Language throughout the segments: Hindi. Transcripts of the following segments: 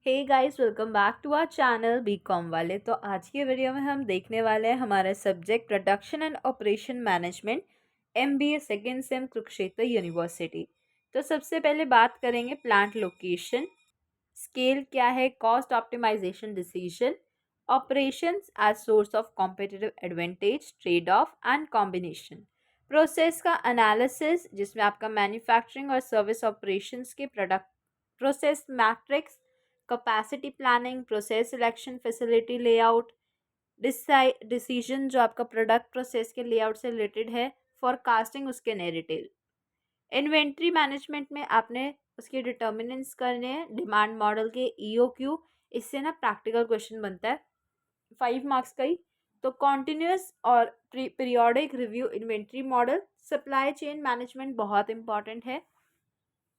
Hey guys, welcome back to our channel BCom वाले। तो आज की वीडियो में हम देखने वाले हैं हमारा subject production and operation management MBA second same Kurukshetra university. तो सबसे पहले बात करेंगे प्लांट लोकेशन, स्केल क्या है, cost optimization decision, operations as source of competitive advantage, trade off and combination, process का एनालिसिस जिसमें आपका मैन्युफैक्चरिंग और सर्विस ऑपरेशंस के product process matrix, capacity planning, process selection, facility layout, decision जो आपका प्रोडक्ट प्रोसेस के लेआउट से रिलेटेड है, फॉरकास्टिंग उसके नैरेटिव। इन्वेंट्री मैनेजमेंट में आपने उसके डिटर्मिनेंट्स करने हैं, डिमांड मॉडल के ईओक्यू। इससे ना प्रैक्टिकल क्वेश्चन बनता है 5 मार्क्स का ही। तो कॉन्टिन्यूस और periodic review inventory model, supply chain management बहुत इंपॉर्टेंट है,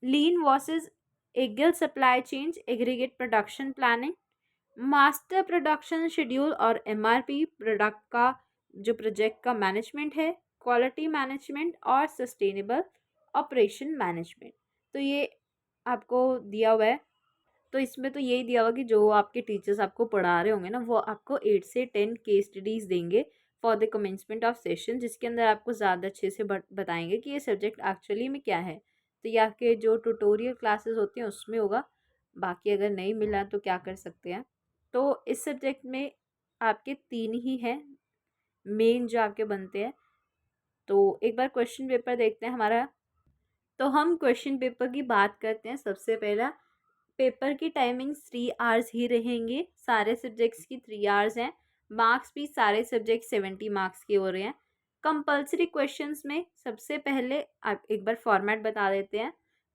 lean versus agile supply chain, aggregate production planning, master production schedule और एमआरपी प्रोडक्ट का जो प्रोजेक्ट का मैनेजमेंट है, क्वालिटी मैनेजमेंट और सस्टेनेबल ऑपरेशन मैनेजमेंट। तो ये आपको दिया हुआ है। तो इसमें तो यही दिया हुआ कि जो आपके टीचर्स आपको पढ़ा रहे होंगे ना, वो आपको 8 से 10 केस स्टडीज़ देंगे for the commencement of session, जिसके अंदर आपको ज़्यादा अच्छे से बताएंगे कि ये सब्जेक्ट एक्चुअली में क्या है। तो ये आपके जो ट्यूटोरियल क्लासेस होती हैं उसमें होगा। बाकी अगर नहीं मिला तो क्या कर सकते हैं। तो इस सब्जेक्ट में आपके 3 ही हैं मेन जो आपके बनते हैं। तो एक बार क्वेश्चन पेपर देखते हैं हमारा। तो हम क्वेश्चन पेपर की बात करते हैं। सबसे पहला, पेपर की टाइमिंग्स 3 आवर्स ही रहेंगे, सारे सब्जेक्ट्स की 3 आवर्स हैं। मार्क्स भी सारे सब्जेक्ट 70 मार्क्स के हो रहे हैं। कंपल्सरी क्वेश्चंस में सबसे पहले आप एक बार फॉर्मेट बता देते हैं।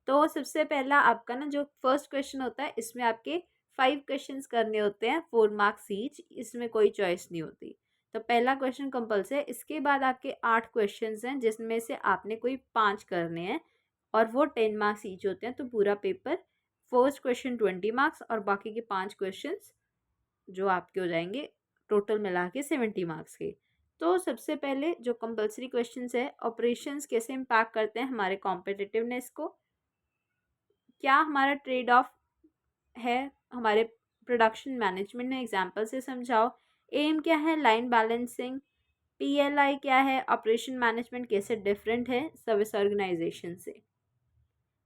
तो सबसे पहला आपका ना जो फर्स्ट क्वेश्चन होता है, इसमें आपके 5 क्वेश्चंस करने होते हैं, 4 मार्क्स ईच, इसमें कोई चॉइस नहीं होती। तो पहला क्वेश्चन कंपल्सरी है। इसके बाद आपके 8 क्वेश्चंस हैं जिसमें से आपने कोई 5 करने हैं और वो 10 मार्क्स ईच होते हैं। तो पूरा पेपर, फर्स्ट क्वेश्चन 20 मार्क्स और बाकी के 5 क्वेश्चंस जो आपके हो जाएंगे टोटल मिला के 70 मार्क्स के। तो सबसे पहले जो कंपल्सरी क्वेश्चंस है, ऑपरेशंस कैसे इम्पैक्ट करते हैं हमारे कॉम्पिटिटिवनेस को, क्या हमारा ट्रेड ऑफ है हमारे प्रोडक्शन मैनेजमेंट में, एग्जाम्पल से समझाओ, एम क्या है, लाइन बैलेंसिंग, पीएलआई क्या है, ऑपरेशन मैनेजमेंट कैसे डिफरेंट है सर्विस ऑर्गेनाइजेशन से।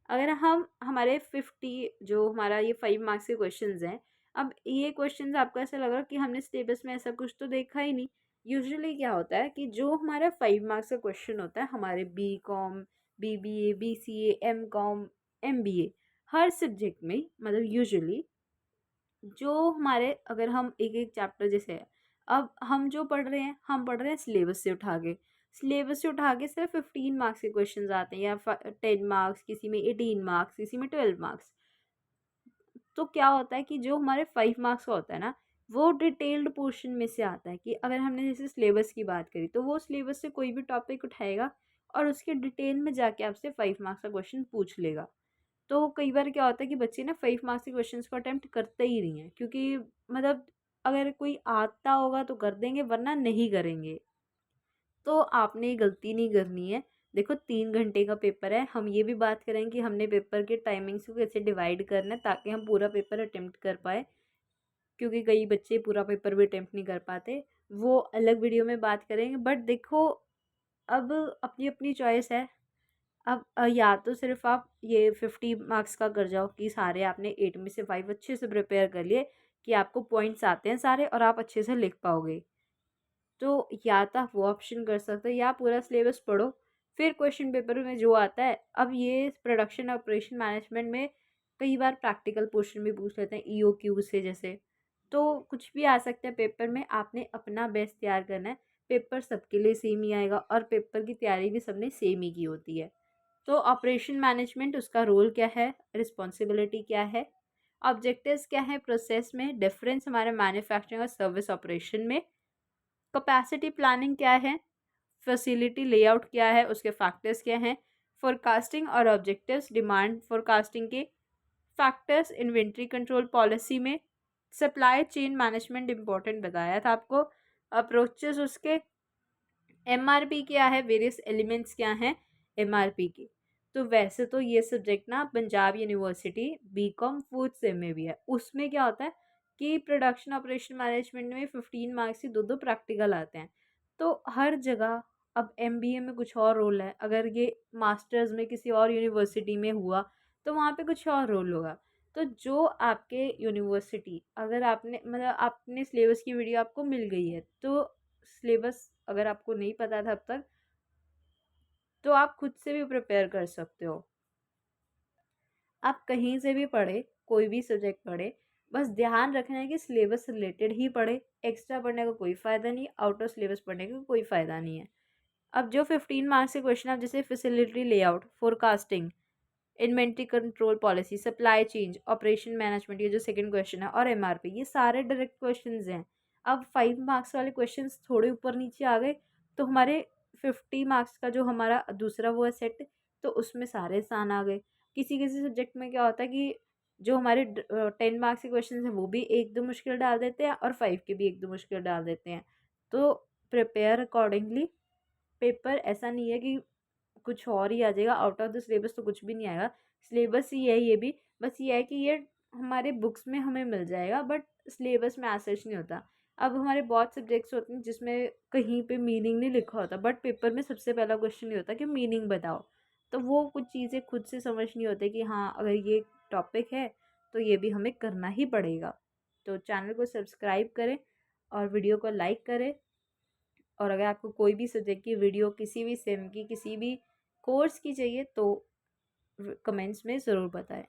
अगर हम हमारे 50 जो हमारा ये 5 मार्क्स के क्वेश्चंस हैं, अब ये क्वेश्चंस आपको ऐसा लग रहा है कि हमने सिलेबस में ऐसा कुछ तो देखा ही नहीं। यूजुअली क्या होता है कि जो हमारा 5 मार्क्स का क्वेश्चन होता है हमारे B com, BBA, BCA, M com, MBA, हर सब्जेक्ट में, मतलब यूजुअली जो हमारे, अगर हम एक एक चैप्टर जैसे है, अब हम जो पढ़ रहे हैं, हम पढ़ रहे हैं सिलेबस से उठा के सिर्फ 15 मार्क्स के क्वेश्चंस आते हैं, या 10 मार्क्स, किसी में 18 मार्क्स, किसी में 12 मार्क्स। तो क्या होता है कि जो हमारे 5 मार्क्स का होता है ना, वो डिटेल्ड पोर्शन में से आता है। कि अगर हमने जैसे सिलेबस की बात करी तो वो सिलेबस से कोई भी टॉपिक उठाएगा और उसके डिटेल में जाके आपसे 5 मार्क्स का क्वेश्चन पूछ लेगा। तो कई बार क्या होता है कि बच्चे ना 5 मार्क्स के क्वेश्चंस को अटेम्प्ट करते ही नहीं है, क्योंकि मतलब अगर कोई आता होगा तो कर देंगे वरना नहीं करेंगे। तो आपने ये गलती नहीं करनी है। देखो 3 घंटे का पेपर है, हम ये भी बात करेंगे कि हमने पेपर के टाइमिंग्स को कैसे डिवाइड करना है ताकि हम पूरा पेपर अटेम्प्ट कर पाए, क्योंकि कई बच्चे पूरा पेपर भी अटेम्प्ट नहीं कर पाते। वो अलग वीडियो में बात करेंगे। बट देखो, अब अपनी अपनी चॉइस है। अब या तो सिर्फ आप ये 50 मार्क्स का कर जाओ कि सारे आपने 8 में से 5 अच्छे से प्रिपेयर कर लिए, कि आपको पॉइंट्स आते हैं सारे और आप अच्छे से लिख पाओगे। तो या तो आप वो ऑप्शन कर सकते हो, या पूरा सिलेबस पढ़ो फिर क्वेश्चन पेपर में जो आता है। अब ये प्रोडक्शन ऑपरेशन मैनेजमेंट में कई बार प्रैक्टिकल पोर्शन भी पूछ लेते हैं ईओक्यू से जैसे। तो कुछ भी आ सकता है पेपर में, आपने अपना बेस्ट तैयार करना है। पेपर सबके लिए सेम ही आएगा और पेपर की तैयारी भी सबने सेम ही की होती है। तो ऑपरेशन मैनेजमेंट, उसका रोल क्या है, रिस्पॉन्सिबिलिटी क्या है, ऑब्जेक्टिव्स क्या है, प्रोसेस में डिफरेंस हमारे मैन्युफैक्चरिंग और सर्विस ऑपरेशन में, कैपेसिटी प्लानिंग क्या है, फैसिलिटी लेआउट क्या है, उसके फैक्टर्स क्या हैं, फोरकास्टिंग और ऑब्जेक्टिव्स डिमांड फोरकास्टिंग के, फैक्टर्स इन्वेंट्री कंट्रोल पॉलिसी में, सप्लाई चेन मैनेजमेंट इंपॉर्टेंट बताया था आपको, अप्रोचेस उसके, एमआरपी क्या है, वेरियस एलिमेंट्स क्या हैं एमआरपी के। तो वैसे तो ये सब्जेक्ट ना Punjab university BCom fourth sem में भी है। उसमें क्या होता है कि प्रोडक्शन ऑपरेशन मैनेजमेंट में 15 मार्क्स की 2-2 प्रैक्टिकल आते हैं। तो हर जगह अब एमबीए में कुछ और रोल है, अगर ये मास्टर्स में किसी और यूनिवर्सिटी में हुआ तो वहाँ पे कुछ और रोल होगा। तो जो आपके यूनिवर्सिटी, अगर आपने मतलब आपने सिलेबस की वीडियो आपको मिल गई है, तो सिलेबस अगर आपको नहीं पता था अब तक, तो आप खुद से भी प्रिपेयर कर सकते हो। आप कहीं से भी पढ़े, कोई भी सब्जेक्ट पढ़े, बस ध्यान रखना है कि सिलेबस से रिलेटेड ही पढ़े। एक्स्ट्रा पढ़ने का कोई फ़ायदा नहीं, आउट ऑफ सिलेबस पढ़ने का कोई फ़ायदा नहीं है। अब जो 15 मार्क्स के क्वेश्चन है, जैसे facility layout, forecasting, inventory control policy, supply change, operation management, ये जो सेकंड क्वेश्चन है, और एमआरपी, ये सारे डायरेक्ट क्वेश्चंस हैं। अब 5 मार्क्स वाले क्वेश्चंस थोड़े ऊपर नीचे आ गए तो हमारे 50 मार्क्स का जो हमारा दूसरा वो है सेट, तो उसमें सारे आसान आ गए। किसी किसी सब्जेक्ट में क्या होता है कि जो हमारे 10 मार्क्स के क्वेश्चन हैं वो भी एक दो मुश्किल डाल देते हैं और 5 के भी एक दो मुश्किल डाल देते हैं। तो प्रिपेयर अकॉर्डिंगली। पेपर ऐसा नहीं है कि कुछ और ही आ जाएगा, आउट ऑफ द सिलेबस तो कुछ भी नहीं आएगा। सिलेबस ही है ये भी, बस ये है कि ये हमारे बुक्स में हमें मिल जाएगा, बट सिलेबस में ऐसा नहीं होता। अब हमारे बहुत सब्जेक्ट्स होते हैं जिसमें कहीं पे मीनिंग नहीं लिखा होता, बट पेपर में सबसे पहला क्वेश्चन ये होता कि मीनिंग बताओ। तो वो कुछ चीज़ें खुद से समझ नहीं होती कि हाँ अगर ये टॉपिक है तो ये भी हमें करना ही पड़ेगा। तो चैनल को सब्सक्राइब करें और वीडियो को लाइक करें। और अगर आपको कोई भी सब्जेक्ट की वीडियो, किसी भी सेम की, किसी भी कोर्स की चाहिए तो कमेंट्स में ज़रूर बताएं।